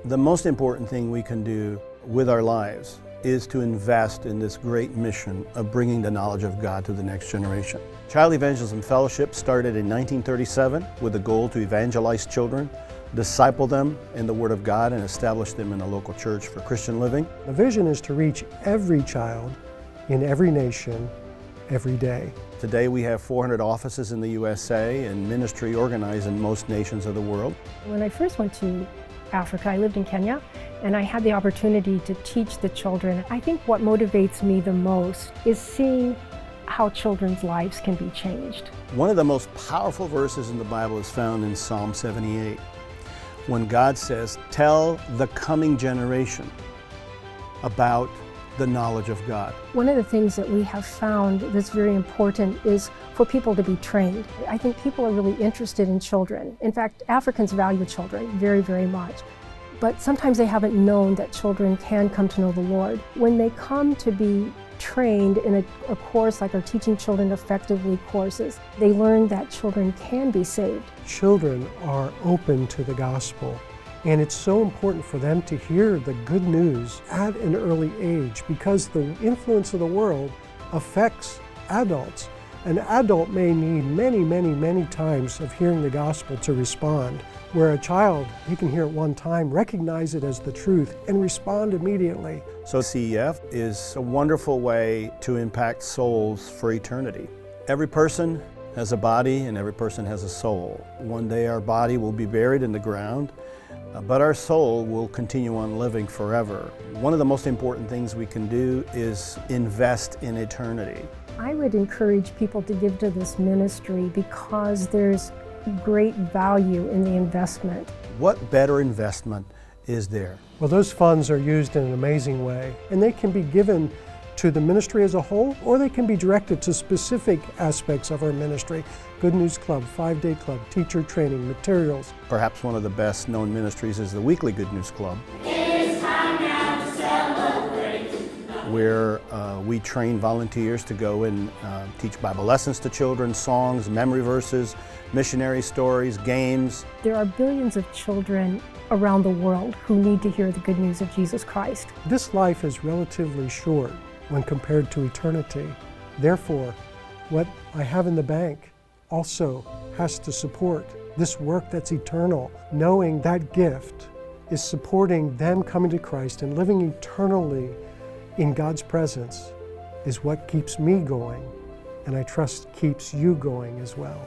The most important thing we can do with our lives is to invest in this great mission of bringing the knowledge of God to the next generation. Child Evangelism Fellowship started in 1937 with the goal to evangelize children, disciple them in the Word of God, and establish them in a local church for Christian living. The vision is to reach every child in every nation, every day. Today we have 400 offices in the USA and ministry organized in most nations of the world. When I first went to Africa, I lived in Kenya, and I had the opportunity to teach the children. I think what motivates me the most is seeing how children's lives can be changed. One of the most powerful verses in the Bible is found in Psalm 78, when God says, "Tell the coming generation about the knowledge of God." One of the things that we have found that's very important is for people to be trained. I think people are really interested in children. In fact, Africans value children very, very much. But sometimes they haven't known that children can come to know the Lord. When they come to be trained in a course like our Teaching Children Effectively courses, they learn that children can be saved. Children are open to the gospel, and it's so important for them to hear the good news at an early age because the influence of the world affects adults. An adult may need many times of hearing the gospel to respond, where a child, he can hear it one time, recognize it as the truth, and respond immediately. So CEF is a wonderful way to impact souls for eternity. Every person has a body and every person has a soul. One day our body will be buried in the ground, but our soul will continue on living forever. One of the most important things we can do is invest in eternity. I would encourage people to give to this ministry because there's great value in the investment. What better investment is there? Well, those funds are used in an amazing way, and they can be given to the ministry as a whole, or they can be directed to specific aspects of our ministry. Good News Club, 5-Day Club, teacher training, materials. Perhaps one of the best known ministries is the weekly Good News Club, where we train volunteers to go and teach Bible lessons to children, songs, memory verses, missionary stories, games. There are billions of children around the world who need to hear the good news of Jesus Christ. This life is relatively short when compared to eternity. Therefore, what I have in the bank also has to support this work that's eternal. Knowing that gift is supporting them coming to Christ and living eternally in God's presence is what keeps me going, and I trust keeps you going as well.